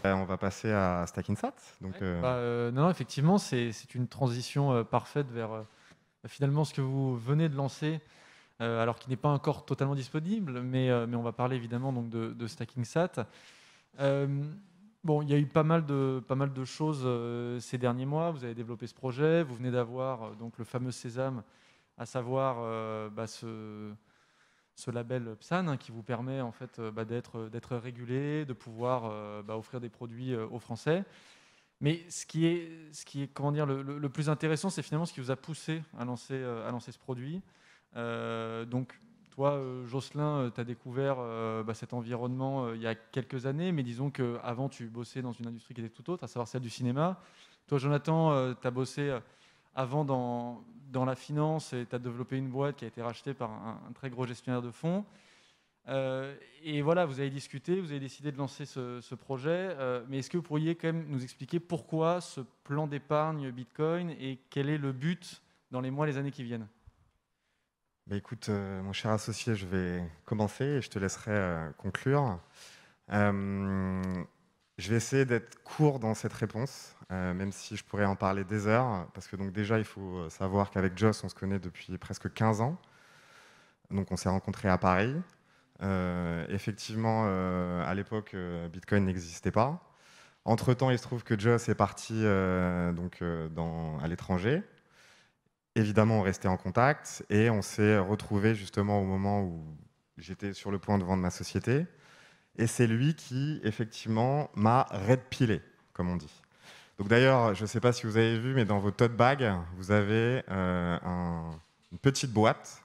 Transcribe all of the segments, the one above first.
On va passer à Stackinsat. Donc, Non, effectivement, c'est une transition parfaite vers finalement ce que vous venez de lancer, alors qui n'est pas encore totalement disponible, mais on va parler évidemment donc de Stacking Sat. Euh, bon, il y a eu pas mal de choses ces derniers mois. Vous avez développé ce projet, vous venez d'avoir donc le fameux Sésame, à savoir ce label PSAN, hein, qui vous permet en fait d'être régulé, de pouvoir offrir des produits aux Français. Mais ce qui est comment dire, le plus intéressant, c'est finalement ce qui vous a poussé à lancer ce produit. Donc, toi, Jocelyn, tu as découvert cet environnement il y a quelques années, mais disons qu'avant, tu bossais dans une industrie qui était tout autre, à savoir celle du cinéma. Toi, Jonathan, tu as bossé avant dans la finance et tu as développé une boîte qui a été rachetée par un très gros gestionnaire de fonds. Et voilà, vous avez discuté, vous avez décidé de lancer ce projet. Mais est-ce que vous pourriez quand même nous expliquer pourquoi ce plan d'épargne Bitcoin et quel est le but dans les mois, les années qui viennent? bah, écoute, mon cher associé, je vais commencer et je te laisserai conclure. Euh, je vais essayer d'être court dans cette réponse, même si je pourrais en parler des heures, parce que donc déjà, il faut savoir qu'avec Joss, on se connaît depuis presque 15 ans. Donc, on s'est rencontrés à Paris. Effectivement, à l'époque, Bitcoin n'existait pas. Entre-temps, il se trouve que Joss est parti à l'étranger. Évidemment, on restait en contact et on s'est retrouvés justement au moment où j'étais sur le point de vendre ma société. Et c'est lui qui, effectivement, m'a red pillé, comme on dit. Donc d'ailleurs, je ne sais pas si vous avez vu, mais dans vos tote bags, vous avez une petite boîte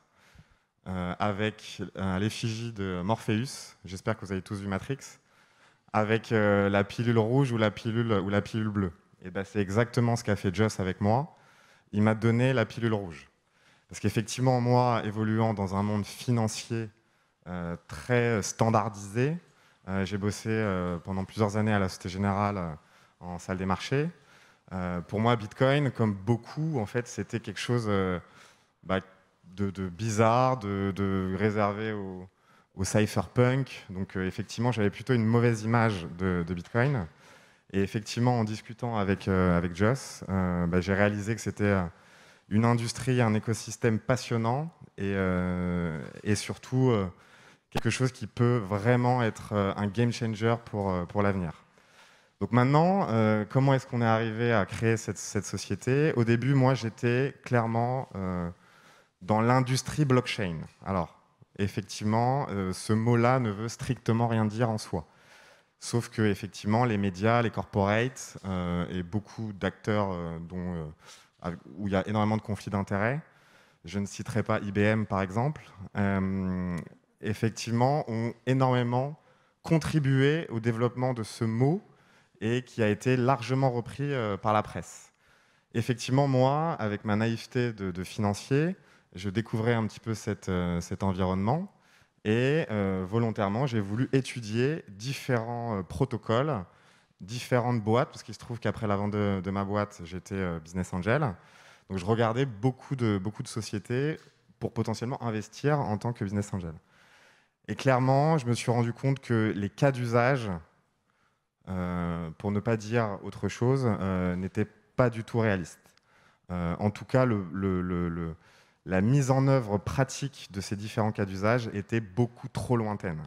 avec l'effigie de Morpheus. J'espère que vous avez tous vu Matrix, avec la pilule rouge ou la pilule bleue. Et ben, c'est exactement ce qu'a fait Joss avec moi. Il m'a donné la pilule rouge. Parce qu'effectivement, moi, évoluant dans un monde financier très standardisé, j'ai bossé pendant plusieurs années à la Société Générale en salle des marchés. Pour moi, Bitcoin, comme beaucoup, en fait, c'était quelque chose bah, de bizarre, de réservé au cypherpunk. Donc, effectivement, j'avais plutôt une mauvaise image de Bitcoin. Et effectivement, en discutant avec Joss, j'ai réalisé que c'était une industrie, un écosystème passionnant et surtout quelque chose qui peut vraiment être un game changer pour l'avenir. Donc maintenant, comment est-ce qu'on est arrivé à créer cette société? Au début, moi, j'étais clairement dans l'industrie blockchain. Alors, effectivement, ce mot-là ne veut strictement rien dire en soi. Sauf que effectivement, les médias, les corporates et beaucoup d'acteurs où il y a énormément de conflits d'intérêts, je ne citerai pas IBM par exemple, effectivement, ont énormément contribué au développement de ce mot et qui a été largement repris par la presse. Effectivement, moi, avec ma naïveté de financier, je découvrais un petit peu cet environnement et volontairement, j'ai voulu étudier différents protocoles, différentes boîtes, parce qu'il se trouve qu'après la vente de ma boîte, j'étais business angel. Donc je regardais beaucoup de sociétés pour potentiellement investir en tant que business angel. Et clairement, je me suis rendu compte que les cas d'usage, pour ne pas dire autre chose, n'étaient pas du tout réalistes. En tout cas, la mise en œuvre pratique de ces différents cas d'usage était beaucoup trop lointaine.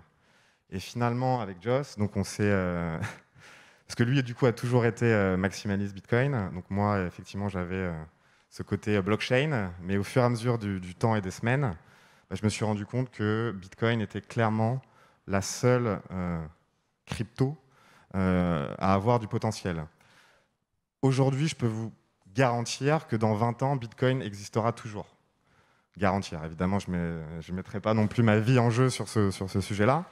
Et finalement, avec Joss, donc on s'est... parce que lui, du coup, a toujours été maximaliste Bitcoin. Donc moi, effectivement, j'avais ce côté blockchain. Mais au fur et à mesure du temps et des semaines, je me suis rendu compte que Bitcoin était clairement la seule crypto à avoir du potentiel. Aujourd'hui, je peux vous garantir que dans 20 ans, Bitcoin existera toujours. Garantir, évidemment, je ne mettrai pas non plus ma vie en jeu sur ce sujet-là.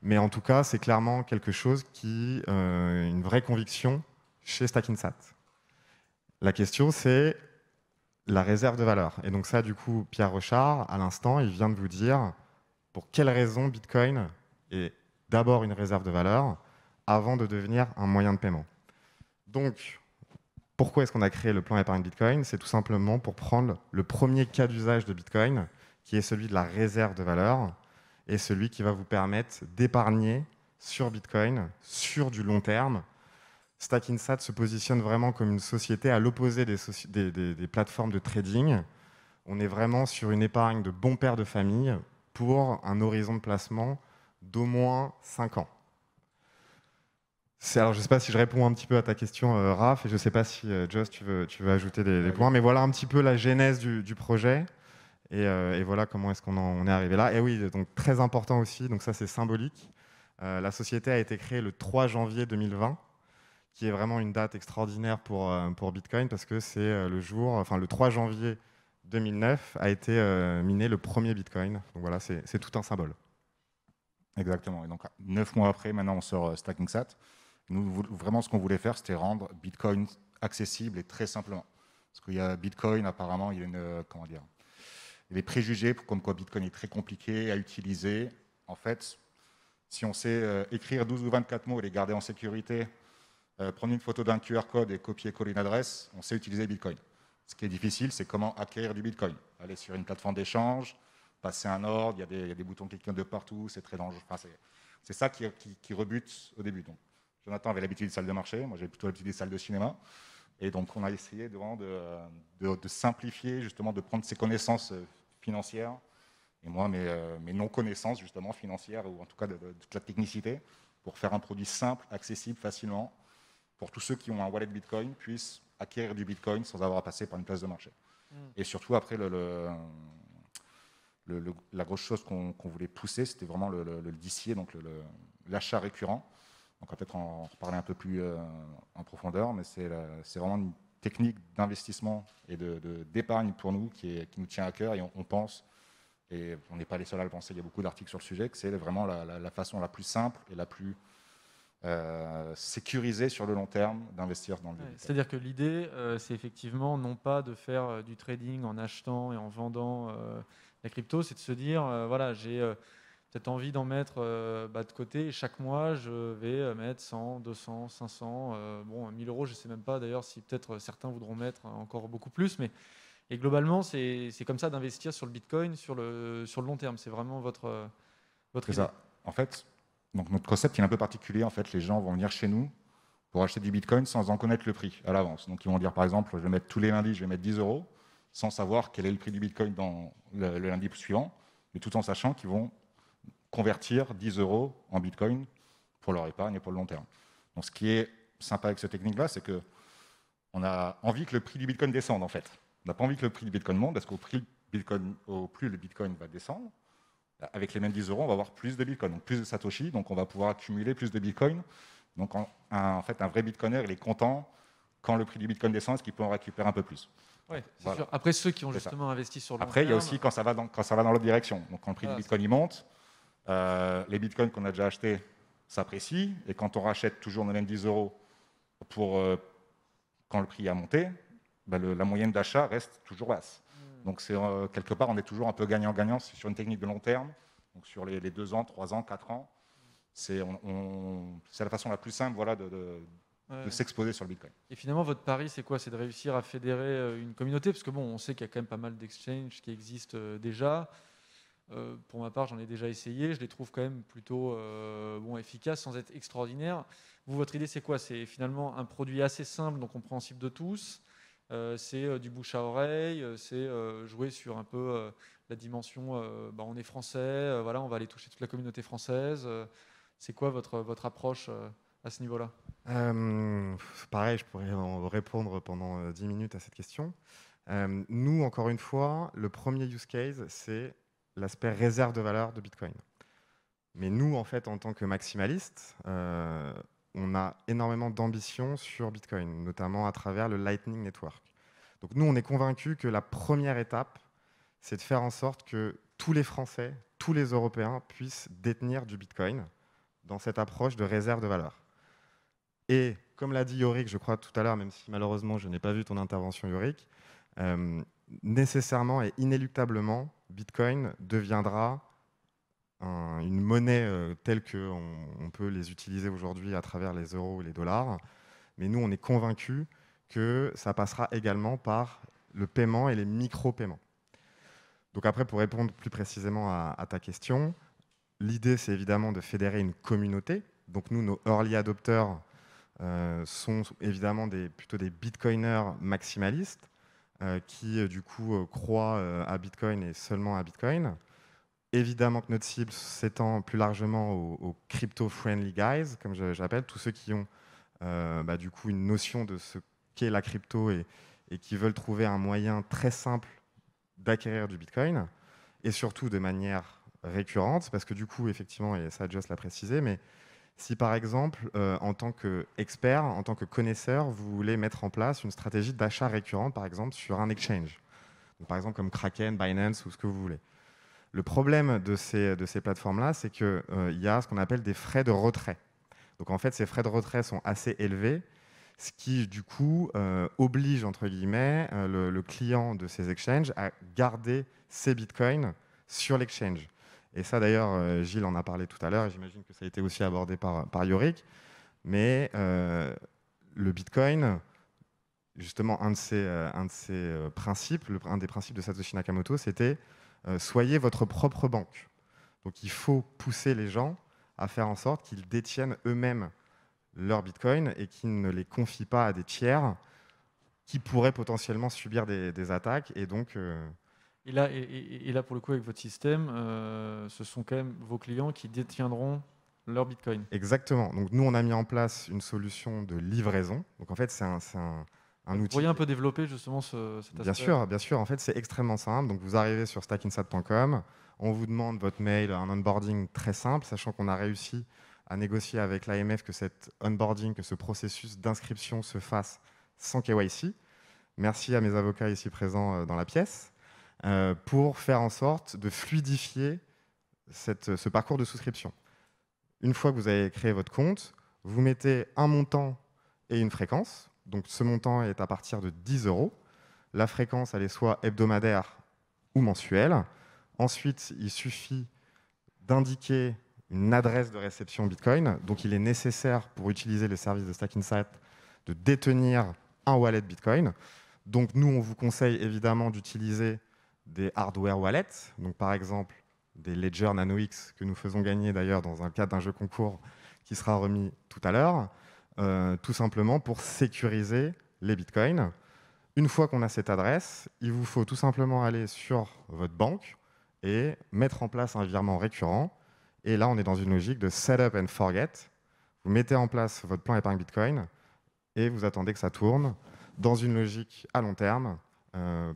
Mais en tout cas, c'est clairement quelque chose qui, une vraie conviction chez Stackinsat. La question, c'est la réserve de valeur. Et donc ça, du coup, Pierre Rochard, à l'instant, il vient de vous dire pour quelles raisons Bitcoin est d'abord une réserve de valeur avant de devenir un moyen de paiement. Donc, pourquoi est-ce qu'on a créé le plan épargne Bitcoin? C'est tout simplement pour prendre le premier cas d'usage de Bitcoin, qui est celui de la réserve de valeur, et celui qui va vous permettre d'épargner sur Bitcoin, sur du long terme, StackInsat se positionne vraiment comme une société à l'opposé des plateformes de trading. On est vraiment sur une épargne de bon père de famille pour un horizon de placement d'au moins 5 ans. Alors, je ne sais pas si je réponds un petit peu à ta question, Raph, et je ne sais pas si, Joss, tu veux ajouter des points, mais voilà un petit peu la genèse du projet, et voilà comment est-ce qu'on est arrivé là. Et oui, donc très important aussi, donc ça c'est symbolique, la société a été créée le 3 janvier 2020, qui est vraiment une date extraordinaire pour Bitcoin, parce que c'est le 3 janvier 2009 a été miné le premier Bitcoin. Donc voilà, c'est tout un symbole. Exactement. Et donc, 9 mois après, maintenant, on sort StackInsat. Nous, vraiment, ce qu'on voulait faire, c'était rendre Bitcoin accessible et très simplement. Parce qu'il y a Bitcoin, apparemment, il y a comment dire, il y a des préjugés comme quoi Bitcoin est très compliqué à utiliser. En fait, si on sait écrire 12 ou 24 mots et les garder en sécurité, prendre une photo d'un QR code et copier-coller une adresse, on sait utiliser Bitcoin. Ce qui est difficile, c'est comment acquérir du Bitcoin. Aller sur une plateforme d'échange, passer un ordre, il y a des boutons qui clignotent de partout, c'est très dangereux. Enfin, c'est ça qui rebute au début. Donc, Jonathan avait l'habitude des salles de marché, moi j'avais plutôt l'habitude des salles de cinéma. Et donc on a essayé de simplifier, justement, de prendre ses connaissances financières, et moi mes non-connaissances justement financières, ou en tout cas de toute la technicité, pour faire un produit simple, accessible facilement, pour tous ceux qui ont un wallet Bitcoin puissent acquérir du Bitcoin sans avoir à passer par une place de marché. Et surtout après, la grosse chose qu'on voulait pousser, c'était vraiment le DCA, donc l'achat récurrent. Donc on va peut-être en reparler un peu plus en profondeur, mais c'est vraiment une technique d'investissement et d'épargne pour nous qui nous tient à cœur, et on pense, et on n'est pas les seuls à le penser, il y a beaucoup d'articles sur le sujet, que c'est vraiment la façon la plus simple et la plus sécurisée sur le long terme d'investir dans le Bitcoin. C'est-à-dire que l'idée, c'est effectivement non pas de faire du trading en achetant et en vendant la crypto, c'est de se dire, voilà, j'ai peut-être envie d'en mettre de côté, et chaque mois, je vais mettre 100, 200, 500, 1000 euros, je ne sais même pas d'ailleurs si peut-être certains voudront mettre encore beaucoup plus, mais et globalement, c'est comme ça d'investir sur le Bitcoin sur le long terme. C'est vraiment votre C'est idée. ça. En fait, donc notre concept il est un peu particulier. En fait, les gens vont venir chez nous pour acheter du Bitcoin sans en connaître le prix à l'avance. Donc, ils vont dire, par exemple, je vais mettre tous les lundis, je vais mettre 10 euros, sans savoir quel est le prix du Bitcoin dans le lundi suivant, mais tout en sachant qu'ils vont convertir 10 euros en Bitcoin pour leur épargne et pour le long terme. Donc, ce qui est sympa avec cette technique-là, c'est qu'on a envie que le prix du Bitcoin descende, en fait. On n'a pas envie que le prix du Bitcoin monte, parce qu'au plus le Bitcoin va descendre, avec les mêmes 10 euros, on va avoir plus de Bitcoin, donc plus de Satoshi, donc on va pouvoir accumuler plus de Bitcoin. Donc en fait, un vrai Bitcoiner, il est content quand le prix du Bitcoin descend, est-ce qu'il peut en récupérer un peu plus. Ouais, c'est voilà. sûr. Après, ceux qui ont justement investi sur le long Après, il y a terme, aussi quand ça va dans l'autre direction. Donc quand le prix du Bitcoin il monte, les Bitcoins qu'on a déjà achetés s'apprécient, et quand on rachète toujours les mêmes 10 euros quand le prix a monté, la moyenne d'achat reste toujours basse. Donc quelque part, on est toujours un peu gagnant-gagnant sur une technique de long terme, donc sur les 2 ans, 3 ans, 4 ans. C'est la façon la plus simple, voilà, de s'exposer sur le Bitcoin. Et finalement, votre pari, c'est quoi? C'est de réussir à fédérer une communauté, parce que bon, on sait qu'il y a quand même pas mal d'exchanges qui existent déjà. Pour ma part, j'en ai déjà essayé. Je les trouve quand même plutôt efficaces, sans être extraordinaires. Vous, votre idée, c'est quoi? C'est finalement un produit assez simple, donc compréhensible de tous. C'est du bouche à oreille. C'est jouer sur un peu la dimension. On est français. Voilà, on va aller toucher toute la communauté française. C'est quoi votre approche à ce niveau-là? Pareil, je pourrais en répondre pendant 10 minutes à cette question. Nous, encore une fois, le premier use case, c'est l'aspect réserve de valeur de Bitcoin. Mais nous, en fait, en tant que maximalistes, on a énormément d'ambition sur Bitcoin, notamment à travers le Lightning Network. Donc nous, on est convaincus que la première étape, c'est de faire en sorte que tous les Français, tous les Européens puissent détenir du Bitcoin dans cette approche de réserve de valeur. Et comme l'a dit Yorick, je crois tout à l'heure, même si malheureusement je n'ai pas vu ton intervention, Yorick, nécessairement et inéluctablement, Bitcoin deviendra une monnaie telle qu'on peut les utiliser aujourd'hui à travers les euros et les dollars. Mais nous, on est convaincus que ça passera également par le paiement et les micro-paiements. Donc après, pour répondre plus précisément à ta question, l'idée, c'est évidemment de fédérer une communauté. Donc nous, nos early adopters, sont évidemment plutôt des bitcoiners maximalistes qui, du coup, croient à Bitcoin et seulement à Bitcoin. Évidemment que notre cible s'étend plus largement aux crypto-friendly guys, comme j'appelle, tous ceux qui ont du coup une notion de ce qu'est la crypto et qui veulent trouver un moyen très simple d'acquérir du Bitcoin, et surtout de manière récurrente, parce que du coup, effectivement, et ça Joss l'a précisé, mais si par exemple, en tant qu'expert, en tant que connaisseur, vous voulez mettre en place une stratégie d'achat récurrent, par exemple, sur un exchange, donc, par exemple comme Kraken, Binance ou ce que vous voulez. Le problème de ces plateformes-là, c'est qu'il y a ce qu'on appelle des frais de retrait. Donc en fait, ces frais de retrait sont assez élevés, ce qui du coup oblige entre guillemets le client de ces exchanges à garder ses bitcoins sur l'exchange. Et ça d'ailleurs, Gilles en a parlé tout à l'heure, et j'imagine que ça a été aussi abordé par Yorick, mais le bitcoin, justement un de ses principes, un des principes de Satoshi Nakamoto, c'était soyez votre propre banque. Donc il faut pousser les gens à faire en sorte qu'ils détiennent eux-mêmes leurs bitcoins et qu'ils ne les confient pas à des tiers qui pourraient potentiellement subir des attaques. Et donc, Et là, pour le coup, avec votre système, ce sont quand même vos clients qui détiendront leur bitcoin. exactement. Donc nous, on a mis en place une solution de livraison. Donc en fait, c'est un Vous outil. pourriez un peu développer justement cet aspect? Bien sûr, bien sûr. En fait, c'est extrêmement simple. Donc vous arrivez sur stackinsat.com, on vous demande votre mail, un onboarding très simple, sachant qu'on a réussi à négocier avec l'AMF que cet onboarding, que ce processus d'inscription se fasse sans KYC. Merci à mes avocats ici présents dans la pièce, pour faire en sorte de fluidifier ce parcours de souscription. Une fois que vous avez créé votre compte, vous mettez un montant et une fréquence. Donc ce montant est à partir de 10 €. La fréquence, elle est soit hebdomadaire ou mensuelle. Ensuite, il suffit d'indiquer une adresse de réception Bitcoin. Donc il est nécessaire, pour utiliser les services de Stackinsat, de détenir un wallet Bitcoin. Donc nous, on vous conseille évidemment d'utiliser des hardware wallets. Donc par exemple, des Ledger Nano X que nous faisons gagner d'ailleurs dans un cadre d'un jeu concours qui sera remis tout à l'heure, tout simplement pour sécuriser les bitcoins. Une fois qu'on a cette adresse, il vous faut tout simplement aller sur votre banque et mettre en place un virement récurrent. Et là, on est dans une logique de setup and forget. Vous mettez en place votre plan épargne bitcoin et vous attendez que ça tourne dans une logique à long terme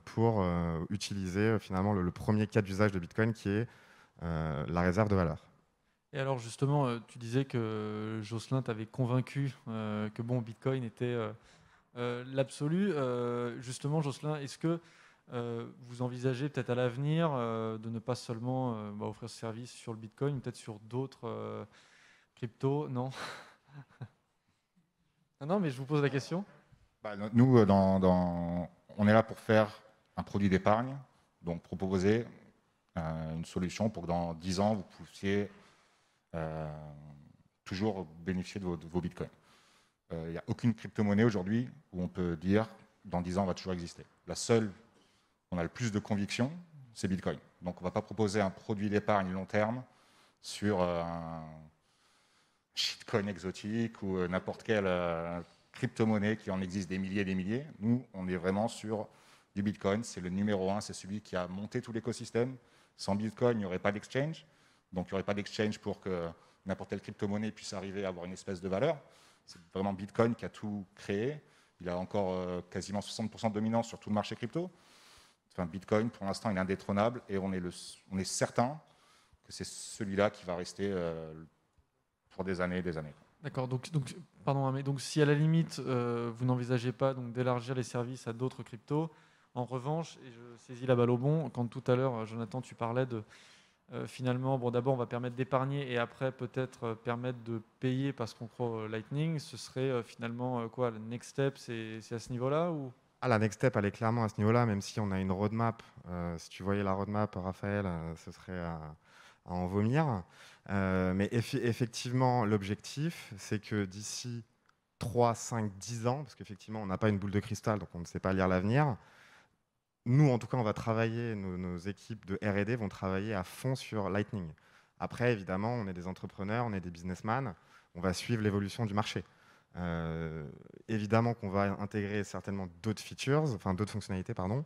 pour utiliser finalement le premier cas d'usage de bitcoin qui est la réserve de valeur. Et alors justement, tu disais que Jocelyn t'avait convaincu que bon, Bitcoin était l'absolu. Justement, Jocelyn, est-ce que vous envisagez peut-être à l'avenir de ne pas seulement offrir ce service sur le Bitcoin, mais peut-être sur d'autres cryptos? Non. Non, mais je vous pose la question. Nous, on est là pour faire un produit d'épargne, donc proposer une solution pour que dans 10 ans, vous puissiez toujours bénéficier de vos bitcoins. Il n'y a aucune crypto-monnaie aujourd'hui où on peut dire dans 10 ans, on va toujours exister. La seule où on a le plus de conviction, c'est Bitcoin. Donc on ne va pas proposer un produit d'épargne long terme sur un shitcoin exotique ou n'importe quelle crypto-monnaie qui en existe des milliers et des milliers. Nous, on est vraiment sur du Bitcoin. C'est le numéro 1, c'est celui qui a monté tout l'écosystème. Sans Bitcoin, il n'y aurait pas d'exchange. Donc, il n'y aurait pas d'exchange pour que n'importe quelle crypto-monnaie puisse arriver à avoir une espèce de valeur. C'est vraiment Bitcoin qui a tout créé. Il a encore quasiment 60% de dominance sur tout le marché crypto. Enfin, Bitcoin, pour l'instant, il est indétrônable et on est certain que c'est celui-là qui va rester pour des années et des années. D'accord, pardon, mais donc si à la limite, vous n'envisagez pas d'élargir les services à d'autres cryptos, en revanche, et je saisis la balle au bon, quand tout à l'heure, Jonathan, tu parlais de finalement, bon, d'abord, on va permettre d'épargner et après, peut-être permettre de payer parce qu'on croit au Lightning, ce serait finalement quoi, le next step, c'est à ce niveau-là ou... Ah, la next step, elle est clairement à ce niveau-là, même si on a une roadmap. Si tu voyais la roadmap, Raphaël, ce serait à en vomir. Mais effectivement, l'objectif, c'est que d'ici 3, 5, 10 ans, parce qu'effectivement, on n'a pas une boule de cristal, donc on ne sait pas lire l'avenir, nous, en tout cas, on va travailler, nos équipes de R&D vont travailler à fond sur Lightning. Après, évidemment, on est des entrepreneurs, on est des businessmen, on va suivre l'évolution du marché. Évidemment qu'on va intégrer certainement d'autres features, enfin d'autres fonctionnalités, pardon.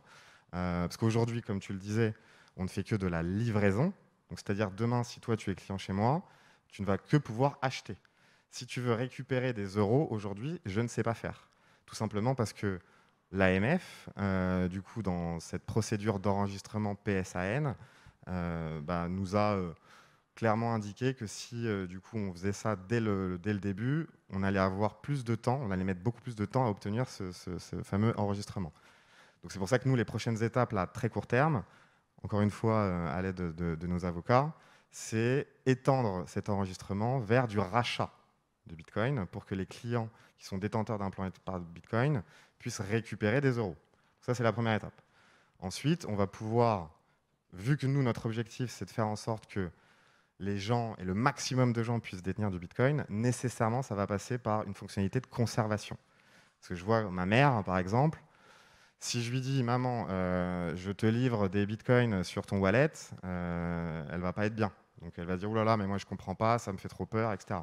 Parce qu'aujourd'hui, comme tu le disais, on ne fait que de la livraison. Donc, c'est-à-dire demain, si toi tu es client chez moi, tu ne vas que pouvoir acheter. Si tu veux récupérer des euros aujourd'hui, je ne sais pas faire. Tout simplement parce que l'AMF, du coup, dans cette procédure d'enregistrement PSAN, nous a clairement indiqué que si du coup on faisait ça dès le début, on allait avoir plus de temps, on allait mettre beaucoup plus de temps à obtenir ce fameux enregistrement. Donc c'est pour ça que nous, les prochaines étapes, là, très court terme, encore une fois à l'aide de nos avocats, c'est étendre cet enregistrement vers du rachat de Bitcoin pour que les clients qui sont détenteurs d'un plan par Bitcoin puissent récupérer des euros. Ça, c'est la première étape. Ensuite, on va pouvoir, vu que nous, notre objectif, c'est de faire en sorte que les gens et le maximum de gens puissent détenir du Bitcoin, nécessairement, ça va passer par une fonctionnalité de conservation. Parce que je vois ma mère, par exemple, si je lui dis « Maman, je te livre des Bitcoins sur ton wallet », elle ne va pas être bien. Donc elle va dire « Ouh là là, mais moi je ne comprends pas, ça me fait trop peur, etc. »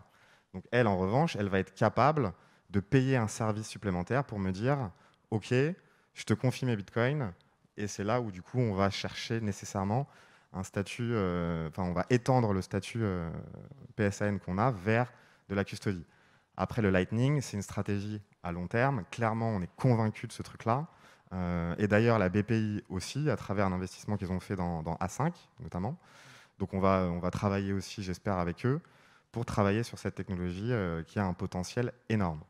Donc elle, en revanche, elle va être capable de payer un service supplémentaire pour me dire « Ok, je te confie mes Bitcoins », et c'est là où du coup on va chercher nécessairement un statut, on va étendre le statut PSAN qu'on a vers de la custody. Après le Lightning, c'est une stratégie à long terme. Clairement, on est convaincu de ce truc-là. Et d'ailleurs, la BPI aussi, à travers un investissement qu'ils ont fait dans A5 notamment. Donc on va travailler aussi, j'espère, avec eux pour travailler sur cette technologie qui a un potentiel énorme.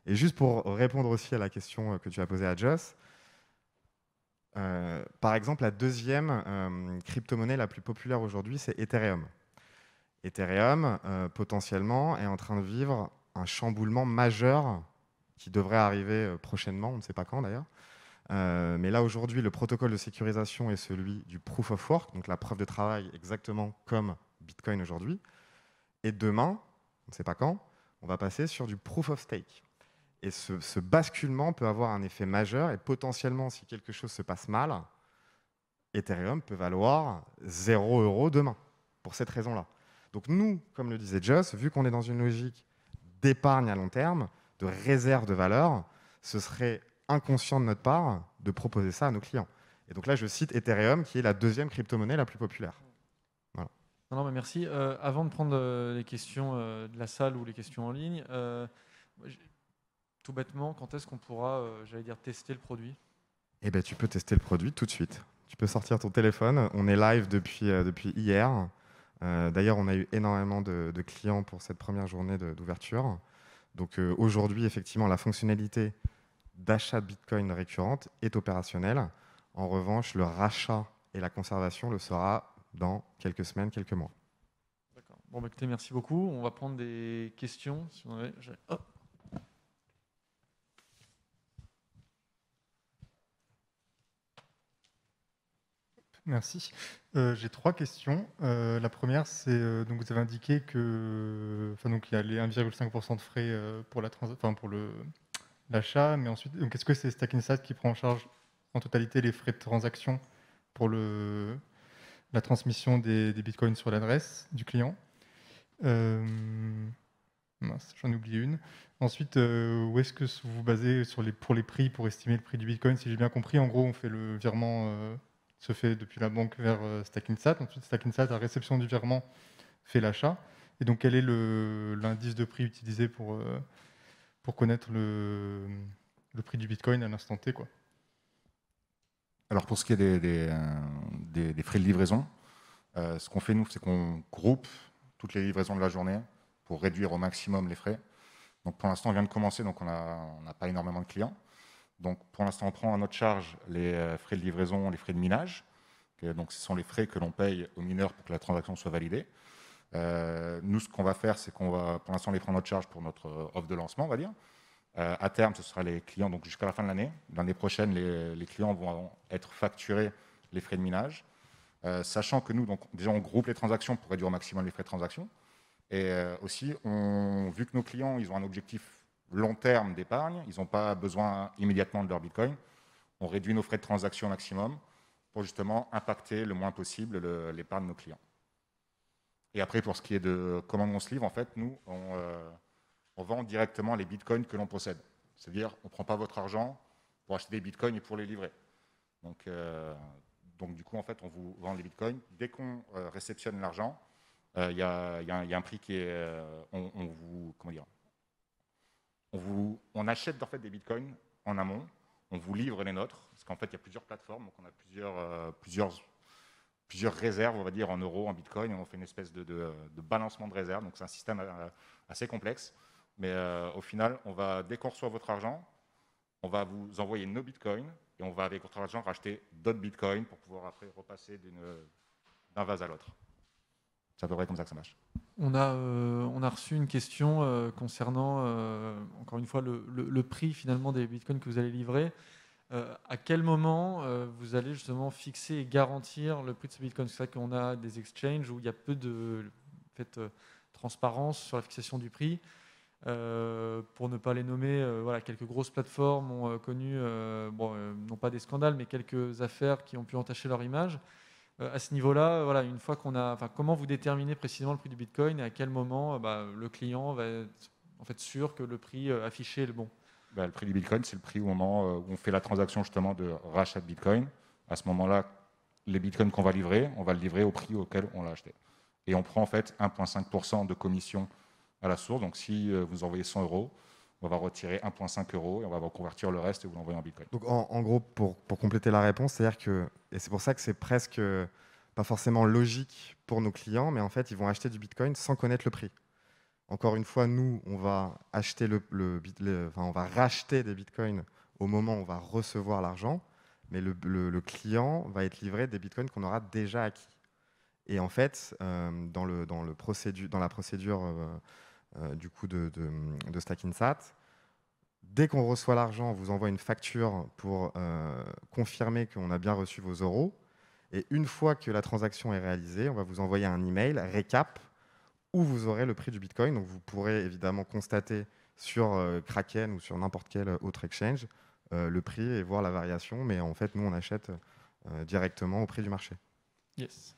Et juste pour répondre aussi à la question que tu as posée à Joss, par exemple, la deuxième crypto-monnaie la plus populaire aujourd'hui, c'est Ethereum. Ethereum, potentiellement, est en train de vivre un chamboulement majeur qui devrait arriver prochainement, on ne sait pas quand d'ailleurs. Mais là, aujourd'hui, le protocole de sécurisation est celui du Proof of Work, donc la preuve de travail exactement comme Bitcoin aujourd'hui. Et demain, on ne sait pas quand, on va passer sur du Proof of Stake. Et ce basculement peut avoir un effet majeur et potentiellement, si quelque chose se passe mal, Ethereum peut valoir 0 € demain, pour cette raison-là. Donc nous, comme le disait Joss, vu qu'on est dans une logique d'épargne à long terme, de réserve de valeur, ce serait inconscient de notre part de proposer ça à nos clients. Et donc là, je cite Ethereum, qui est la deuxième crypto-monnaie la plus populaire. Voilà. Non, mais merci. Avant de prendre les questions de la salle ou les questions en ligne, tout bêtement, quand est-ce qu'on pourra, tester le produit ? Eh bien, tu peux tester le produit tout de suite. Tu peux sortir ton téléphone. On est live depuis hier. D'ailleurs, on a eu énormément de clients pour cette première journée d'ouverture. Donc aujourd'hui, effectivement, la fonctionnalité d'achat de Bitcoin récurrente est opérationnelle. En revanche, le rachat et la conservation le sera dans quelques semaines, quelques mois. D'accord. Bon, écoutez, merci beaucoup. On va prendre des questions. Si on avait... Hop. Merci. J'ai 3 questions. La première, c'est donc vous avez indiqué que, donc il y a les 1,5% de frais pour l'achat, mais ensuite, donc est-ce que c'est Stack Inside qui prend en charge en totalité les frais de transaction pour la transmission des bitcoins sur l'adresse du client? Mince, j'en ai oublié une. Ensuite, où est-ce que vous vous basez pour les prix, pour estimer le prix du bitcoin? Si j'ai bien compris, en gros, on fait le virement se fait depuis la banque vers Stack Inside. Ensuite, Stack Inside, à réception du virement, fait l'achat. Et donc, quel est l'indice de prix utilisé pour connaître le prix du bitcoin à l'instant T, quoi? Alors, pour ce qui est des frais de livraison, ce qu'on fait, nous, c'est qu'on groupe toutes les livraisons de la journée pour réduire au maximum les frais. Donc, pour l'instant, on vient de commencer, donc on n'a pas énormément de clients. Donc, pour l'instant, on prend à notre charge les frais de livraison, les frais de minage. Donc, ce sont les frais que l'on paye aux mineurs pour que la transaction soit validée. Nous, ce qu'on va faire, c'est qu'on va, pour l'instant, les prendre à notre charge pour notre offre de lancement, on va dire. À terme, ce sera les clients, donc jusqu'à la fin de l'année. L'année prochaine, les clients vont être facturés les frais de minage. Sachant que nous, donc, déjà, on groupe les transactions pour réduire au maximum les frais de transaction. Et aussi, vu que nos clients, ils ont un objectif long terme d'épargne, ils n'ont pas besoin immédiatement de leur Bitcoin, on réduit nos frais de transaction au maximum pour justement impacter le moins possible l'épargne de nos clients. Et après, pour ce qui est de comment on se livre, en fait, nous, on vend directement les bitcoins que l'on possède. C'est-à-dire, on ne prend pas votre argent pour acheter des bitcoins et pour les livrer. Donc du coup, en fait, on vous vend les bitcoins. Dès qu'on réceptionne l'argent, il y a un prix qui est... on achète en fait des bitcoins en amont, on vous livre les nôtres, parce qu'en fait, il y a plusieurs plateformes, donc on a plusieurs réserves, on va dire, en euros, en bitcoin, et on fait une espèce de balancement de réserves. Donc c'est un système assez complexe. Mais au final, dès qu'on reçoit votre argent, on va vous envoyer nos bitcoins, et on va, avec votre argent, racheter d'autres bitcoins pour pouvoir après repasser d'un vase à l'autre. C'est à peu près comme ça que ça marche. On a reçu une question concernant, encore une fois, le prix finalement des bitcoins que vous allez livrer. À quel moment vous allez justement fixer et garantir le prix de ce bitcoin? C'est vrai qu'on a des exchanges où il y a peu de transparence sur la fixation du prix. Pour ne pas les nommer, voilà, quelques grosses plateformes ont connu, non pas des scandales, mais quelques affaires qui ont pu entacher leur image. À ce niveau-là, voilà, une fois comment vous déterminez précisément le prix du Bitcoin et à quel moment le client va être en fait sûr que le prix affiché est le bon? Le prix du Bitcoin, c'est le prix au moment où on fait la transaction justement de rachat de Bitcoin. À ce moment-là, les Bitcoins qu'on va livrer, on va le livrer au prix auquel on l'a acheté. Et on prend en fait 1,5% de commission à la source. Donc si vous envoyez 100 €, on va retirer 1,5 € et on va convertir le reste et vous l'envoyer en Bitcoin. Donc en gros, pour compléter la réponse, c'est-à-dire que, et c'est pour ça que c'est presque pas forcément logique pour nos clients, mais en fait, ils vont acheter du Bitcoin sans connaître le prix. Encore une fois, nous, on va acheter on va racheter des Bitcoins au moment où on va recevoir l'argent, mais le client va être livré des Bitcoins qu'on aura déjà acquis. Et en fait, dans la procédure du coup de StackInsat, dès qu'on reçoit l'argent, on vous envoie une facture pour confirmer qu'on a bien reçu vos euros. Et une fois que la transaction est réalisée, on va vous envoyer un email récap où vous aurez le prix du Bitcoin. Donc vous pourrez évidemment constater sur Kraken ou sur n'importe quel autre exchange le prix et voir la variation. Mais en fait, nous, on achète directement au prix du marché. Yes.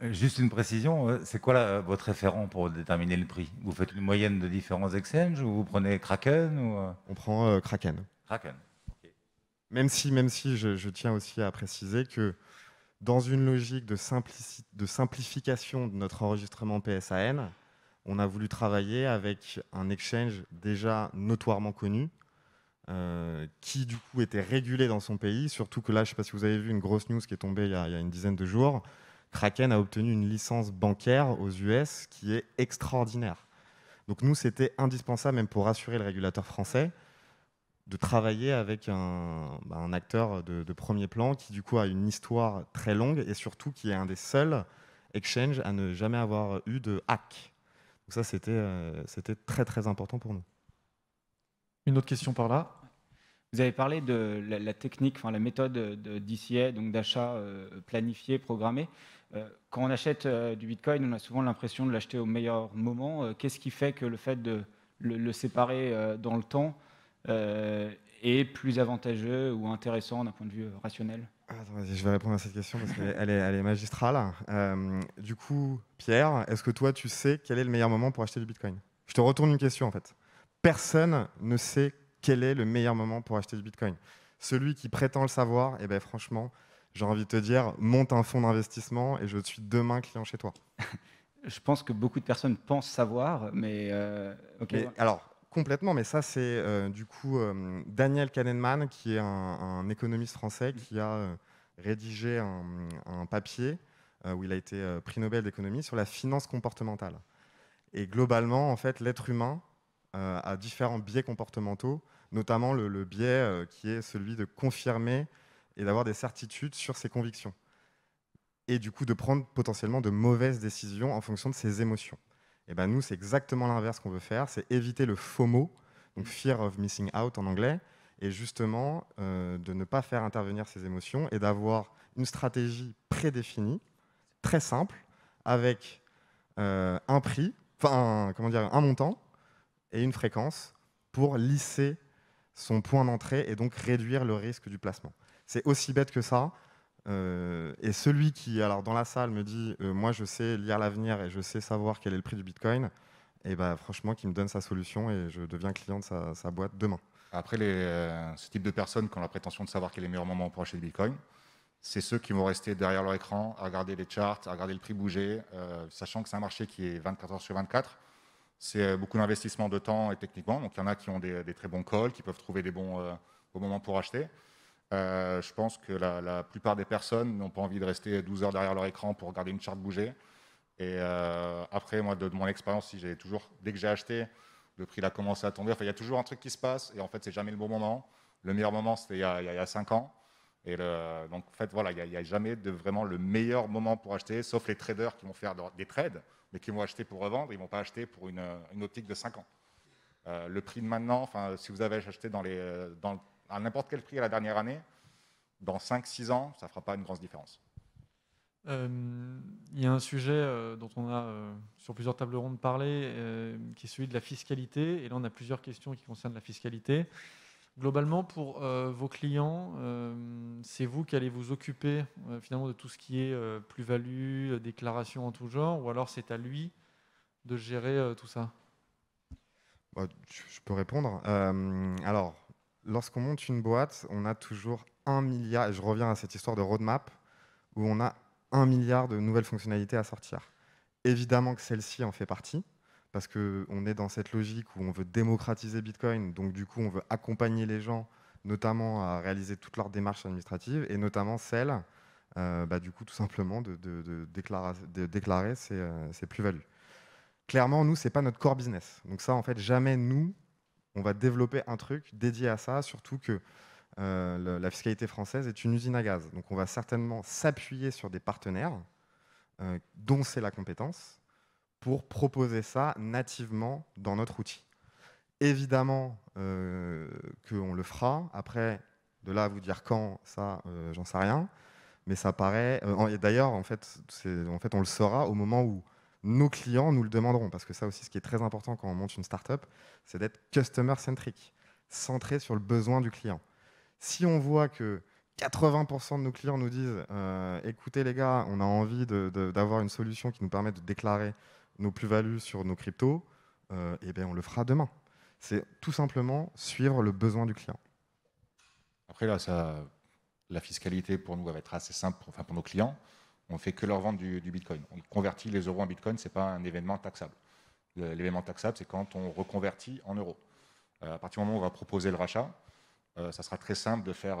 Juste une précision, c'est quoi votre référent pour déterminer le prix? Vous faites une moyenne de différents exchanges ou vous prenez Kraken ou... On prend Kraken. Kraken. Okay. Même si je tiens aussi à préciser que dans une logique de simplification de notre enregistrement PSAN, on a voulu travailler avec un exchange déjà notoirement connu, qui du coup était régulé dans son pays, surtout que là, je ne sais pas si vous avez vu une grosse news qui est tombée il y a une dizaine de jours, Kraken a obtenu une licence bancaire aux US qui est extraordinaire. Donc nous, c'était indispensable, même pour rassurer le régulateur français, de travailler avec un acteur de premier plan qui du coup a une histoire très longue et surtout qui est un des seuls exchanges à ne jamais avoir eu de hack. Donc ça, c'était très très important pour nous. Une autre question par là. Vous avez parlé de la technique, la méthode d'ICA, donc d'achat planifié, programmé. Quand on achète du Bitcoin, on a souvent l'impression de l'acheter au meilleur moment. Qu'est-ce qui fait que le fait de le séparer dans le temps est plus avantageux ou intéressant d'un point de vue rationnel? Je vais répondre à cette question parce qu'elle est magistrale. Du coup, Pierre, est-ce que toi, tu sais quel est le meilleur moment pour acheter du Bitcoin? Je te retourne une question en fait. Personne ne sait quel est le meilleur moment pour acheter du Bitcoin. Celui qui prétend le savoir, eh ben, franchement, j'ai envie de te dire, monte un fonds d'investissement et je suis demain client chez toi. Je pense que beaucoup de personnes pensent savoir, mais... okay. Alors, complètement, mais ça, c'est du coup Daniel Kahneman, qui est un économiste français, qui a rédigé un papier où il a été prix Nobel d'économie sur la finance comportementale. Et globalement, en fait, l'être humain a différents biais comportementaux, notamment le biais qui est celui de confirmer et d'avoir des certitudes sur ses convictions. Et du coup, de prendre potentiellement de mauvaises décisions en fonction de ses émotions. Et ben nous, c'est exactement l'inverse qu'on veut faire, c'est éviter le FOMO, donc Fear of Missing Out en anglais, et justement de ne pas faire intervenir ses émotions et d'avoir une stratégie prédéfinie, très simple, avec un prix, un montant et une fréquence pour lisser son point d'entrée et donc réduire le risque du placement. C'est aussi bête que ça. Et celui qui, alors dans la salle, me dit moi je sais lire l'avenir et je sais savoir quel est le prix du Bitcoin, et bah, franchement, qui me donne sa solution et je deviens client de sa boîte demain. Après, ce type de personnes qui ont la prétention de savoir quel est le meilleur moment pour acheter du Bitcoin, c'est ceux qui vont rester derrière leur écran, à regarder les charts, à regarder le prix bouger, sachant que c'est un marché qui est 24 heures sur 24. C'est beaucoup d'investissement de temps et techniquement. Donc, il y en a qui ont des très bons calls, qui peuvent trouver des bons moments pour acheter. Je pense que la plupart des personnes n'ont pas envie de rester 12 heures derrière leur écran pour regarder une charte bouger. Et après, moi, de mon expérience, dès que j'ai acheté, le prix a commencé à tomber. Enfin, il y a toujours un truc qui se passe, et en fait, c'est jamais le bon moment. Le meilleur moment, c'était il y a 5 ans. Et donc, en fait, voilà, il n'y a jamais vraiment le meilleur moment pour acheter, sauf les traders qui vont faire des trades, mais qui vont acheter pour revendre. Ils ne vont pas acheter pour une optique de 5 ans. Le prix de maintenant, si vous avez acheté à n'importe quel prix à la dernière année, dans 5-6 ans, ça ne fera pas une grosse différence. Il y a un sujet dont on a sur plusieurs tables rondes parlé, qui est celui de la fiscalité. Et là, on a plusieurs questions qui concernent la fiscalité. Globalement, pour vos clients, c'est vous qui allez vous occuper finalement de tout ce qui est plus-value, déclaration en tout genre, ou alors c'est à lui de gérer tout ça? Je peux répondre. Alors, lorsqu'on monte une boîte, on a toujours 1 milliard, et je reviens à cette histoire de roadmap, où on a 1 milliard de nouvelles fonctionnalités à sortir. Évidemment que celle-ci en fait partie, parce qu'on est dans cette logique où on veut démocratiser Bitcoin, donc du coup on veut accompagner les gens, notamment à réaliser toutes leurs démarches administratives, et notamment celle, du coup tout simplement de déclarer ses plus-values. Clairement, nous, ce n'est pas notre core business. Donc ça, en fait, jamais nous, on va développer un truc dédié à ça, surtout que la fiscalité française est une usine à gaz. Donc on va certainement s'appuyer sur des partenaires dont c'est la compétence pour proposer ça nativement dans notre outil. Évidemment qu'on le fera. Après, de là à vous dire quand, ça, j'en sais rien. Mais ça paraît... et d'ailleurs, en fait, on le saura au moment où nos clients nous le demanderont. Parce que ça aussi, ce qui est très important quand on monte une startup, c'est d'être customer-centric, centré sur le besoin du client. Si on voit que 80% de nos clients nous disent écoutez les gars, on a envie d'avoir une solution qui nous permet de déclarer nos plus-values sur nos cryptos, et bien on le fera demain. C'est tout simplement suivre le besoin du client. Après, là, la fiscalité pour nous va être assez simple, pour nos clients. On ne fait que leur vendre du Bitcoin. On convertit les euros en Bitcoin, ce n'est pas un événement taxable. L'événement taxable, c'est quand on reconvertit en euros. À partir du moment où on va proposer le rachat, ça sera très simple de faire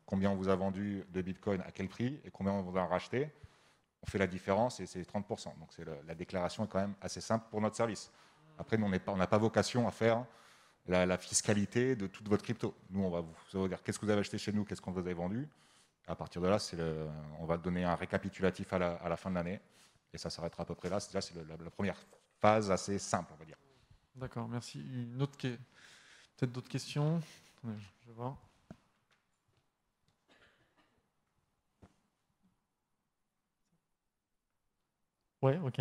combien on vous a vendu de Bitcoin, à quel prix, et combien on vous a racheté. On fait la différence et c'est 30%. Donc la déclaration est quand même assez simple pour notre service. Après, nous, on n'a pas vocation à faire la fiscalité de toute votre crypto. Nous, on va vous dire qu'est-ce que vous avez acheté chez nous, qu'est-ce qu'on vous a vendu. À partir de là, on va donner un récapitulatif à la fin de l'année. Et ça s'arrêtera à peu près là. C'est la première phase assez simple, on va dire. D'accord, merci. Peut-être d'autres questions? Je vais voir. Ouais, ok.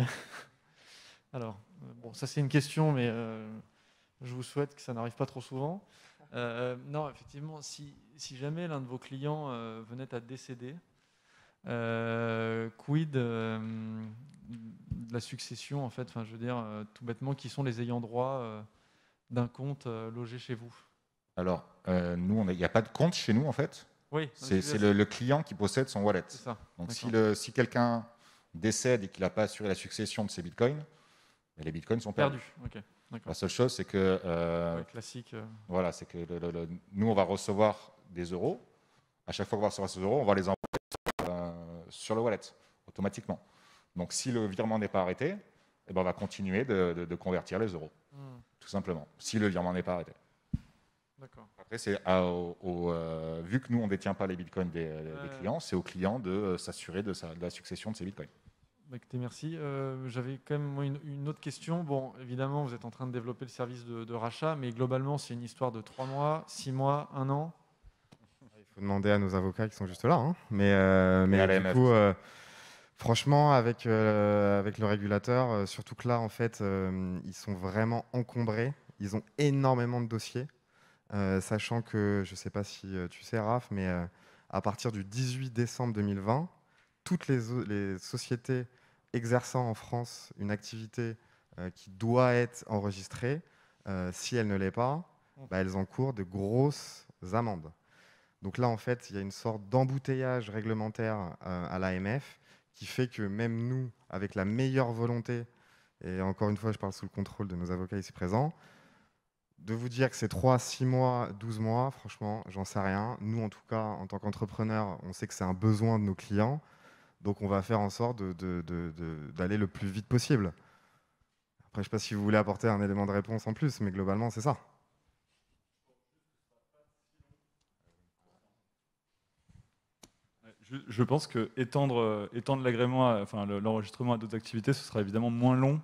Alors, bon, ça c'est une question, mais je vous souhaite que ça n'arrive pas trop souvent. Non, effectivement, si jamais l'un de vos clients venait à décéder, quid de la succession, en fait, je veux dire, tout bêtement, qui sont les ayants droit d'un compte logé chez vous? Alors, nous, il n'y a pas de compte chez nous, en fait. Oui, c'est le client qui possède son wallet. C'est ça. Donc, si quelqu'un décède et qu'il n'a pas assuré la succession de ses bitcoins, les bitcoins sont perdus. Okay. La seule chose, c'est que classique. Voilà, c'est que nous, on va recevoir des euros. À chaque fois qu'on va recevoir ces euros, on va les envoyer sur le wallet automatiquement. Donc, si le virement n'est pas arrêté, eh ben, on va continuer de convertir les euros, tout simplement. Si le virement n'est pas arrêté. D'accord. Après, c'est vu que nous, on ne détient pas les bitcoins des clients, c'est au client de s'assurer de la succession de ces bitcoins. Écoutez, merci. J'avais quand même une autre question. Bon, évidemment, vous êtes en train de développer le service de rachat, mais globalement, c'est une histoire de 3 mois, 6 mois, 1 an? Il faut demander à nos avocats qui sont juste là. Hein. Mais du coup, franchement, avec le régulateur, surtout que là, en fait, ils sont vraiment encombrés. Ils ont énormément de dossiers. Sachant que, je ne sais pas si tu sais, Raph, mais à partir du 18 décembre 2020, toutes les sociétés exerçant en France une activité qui doit être enregistrée, si elle ne l'est pas, elles encourent de grosses amendes. Donc là, en fait, il y a une sorte d'embouteillage réglementaire à l'AMF qui fait que même nous, avec la meilleure volonté, et encore une fois, je parle sous le contrôle de nos avocats ici présents, de vous dire que c'est 3, 6 mois, 12 mois, franchement, j'en sais rien. Nous, en tout cas, en tant qu'entrepreneurs, on sait que c'est un besoin de nos clients, donc on va faire en sorte d'aller le plus vite possible. Après, je ne sais pas si vous voulez apporter un élément de réponse en plus, mais globalement, c'est ça. Je pense que étendre l'agrément, l'enregistrement à d'autres activités, ce sera évidemment moins long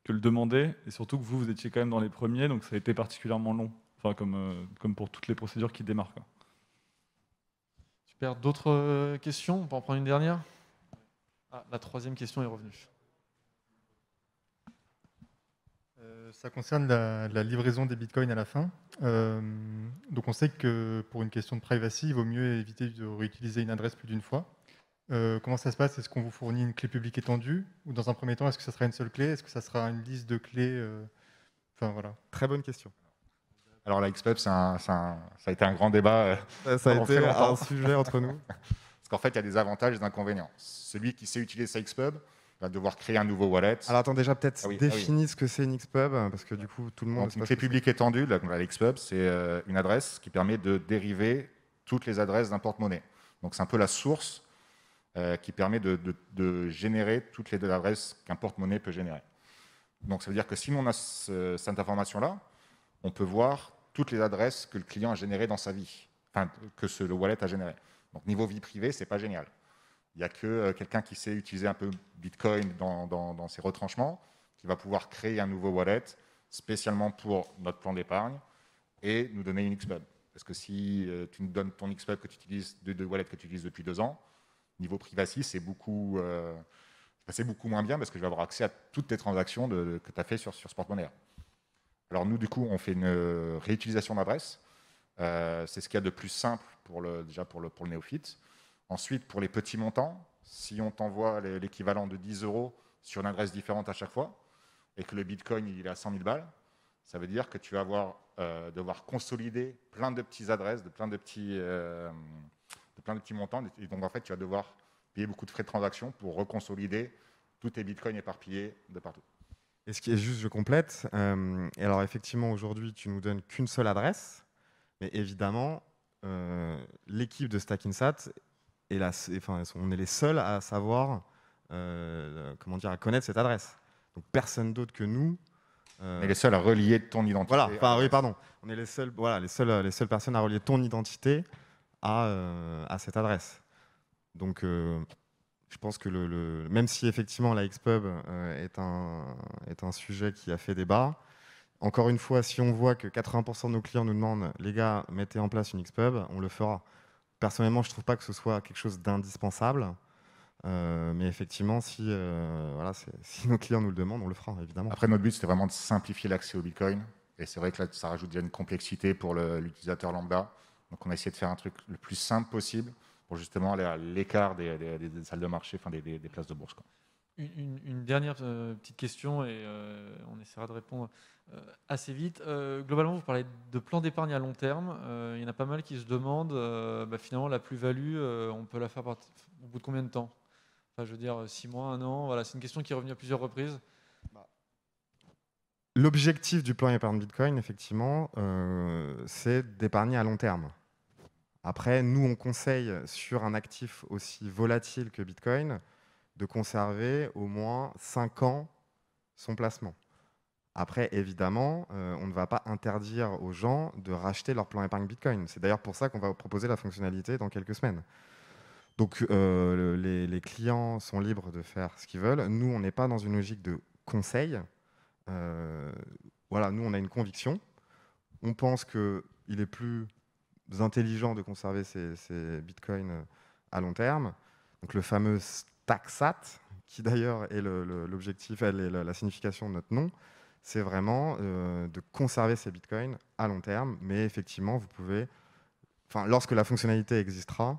que le demander, et surtout que vous étiez quand même dans les premiers, donc ça a été particulièrement long, comme pour toutes les procédures qui démarrent, quoi. Super. D'autres questions? On peut en prendre une dernière? La troisième question est revenue. Ça concerne la livraison des bitcoins à la fin. Donc on sait que pour une question de privacy, il vaut mieux éviter de réutiliser une adresse plus d'une fois. Comment ça se passe? Est-ce qu'on vous fournit une clé publique étendue? Ou dans un premier temps, est-ce que ça sera une seule clé? Est-ce que ça sera une liste de clés? Voilà. Très bonne question. Alors la XPub, ça a été un grand débat. Ça a été un sujet entre nous. Parce qu'en fait, il y a des avantages et des inconvénients. Celui qui sait utiliser sa XPub va devoir créer un nouveau wallet. Alors attends, déjà peut-être définis ce que c'est une XPub, parce que du coup tout le monde... Donc, une clé publique étendue, la XPub, c'est une adresse qui permet de dériver toutes les adresses d'un porte-monnaie. Donc c'est un peu la source qui permet de générer toutes les adresses qu'un porte-monnaie peut générer. Donc ça veut dire que si on a cette information-là, on peut voir toutes les adresses que le client a générées dans sa vie, que le wallet a généré. Donc niveau vie privée, c'est pas génial. Il n'y a que quelqu'un qui sait utiliser un peu Bitcoin dans ses retranchements qui va pouvoir créer un nouveau wallet spécialement pour notre plan d'épargne et nous donner une XPub. Parce que si tu nous donnes ton XPub que tu utilises, de wallet que tu utilises depuis 2 ans, niveau privacy, c'est beaucoup moins bien parce que je vais avoir accès à toutes tes transactions que tu as fait sur ce porte-monnaie. Alors nous, du coup, on fait une réutilisation d'adresse. C'est ce qu'il y a de plus simple pour le néophyte. Ensuite, pour les petits montants, si on t'envoie l'équivalent de 10 € sur une adresse différente à chaque fois, et que le Bitcoin il est à 100 000 balles, ça veut dire que tu vas devoir consolider plein de petites adresses, de plein de petits montants. Et donc, en fait, tu vas devoir payer beaucoup de frais de transaction pour reconsolider tous tes Bitcoins éparpillés de partout. Et ce qui est juste, je complète. Et alors, effectivement, aujourd'hui, tu nous donnes qu'une seule adresse, mais évidemment, l'équipe de Stackinsat, on est les seuls à savoir, à connaître cette adresse. Donc personne d'autre que nous. On est les seuls à relier ton identité. Voilà, oui, pardon. On est les seules personnes à relier ton identité à cette adresse. Donc, je pense que même si effectivement la XPub est un sujet qui a fait débat, encore une fois, si on voit que 80% de nos clients nous demandent, les gars, mettez en place une XPub, on le fera. Personnellement, je ne trouve pas que ce soit quelque chose d'indispensable. Mais effectivement, si nos clients nous le demandent, on le fera, évidemment. Après, notre but, c'était vraiment de simplifier l'accès au Bitcoin. Et c'est vrai que là, ça rajoute déjà une complexité pour l'utilisateur lambda. Donc, on a essayé de faire un truc le plus simple possible pour justement aller à l'écart des salles de marché, des places de bourse, quoi. Une dernière petite question et on essaiera de répondre assez vite. Globalement, vous parlez de plan d'épargne à long terme. Il y en a pas mal qui se demandent, finalement, la plus-value, on peut la faire au bout de combien de temps? Je veux dire, 6 mois, 1 an. Voilà, c'est une question qui est revenue à plusieurs reprises. L'objectif du plan épargne Bitcoin, effectivement, c'est d'épargner à long terme. Après, nous, on conseille sur un actif aussi volatile que Bitcoin de conserver au moins 5 ans son placement. Après, évidemment, on ne va pas interdire aux gens de racheter leur plan épargne Bitcoin. C'est d'ailleurs pour ça qu'on va proposer la fonctionnalité dans quelques semaines. Donc, les clients sont libres de faire ce qu'ils veulent. Nous, on n'est pas dans une logique de conseil. Nous, on a une conviction. On pense qu'il est plus intelligent de conserver ces bitcoins à long terme. Donc, le fameux StackSat, qui d'ailleurs est l'objectif, la signification de notre nom, c'est vraiment de conserver ces bitcoins à long terme. Mais effectivement, vous pouvez, lorsque la fonctionnalité existera,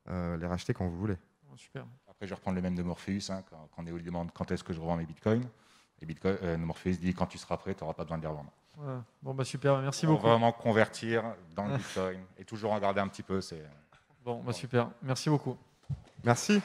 les racheter quand vous voulez. Super. Après, je vais reprendre le même de Morpheus. Quand Néo lui demande quand est-ce que je revends mes bitcoins, Morpheus dit quand tu seras prêt, tu n'auras pas besoin de les revendre. Ouais. Bon, bah super, merci Pour beaucoup. vraiment convertir dans le bitcoin et toujours en garder un petit peu. Bon, bah super, merci beaucoup. Merci.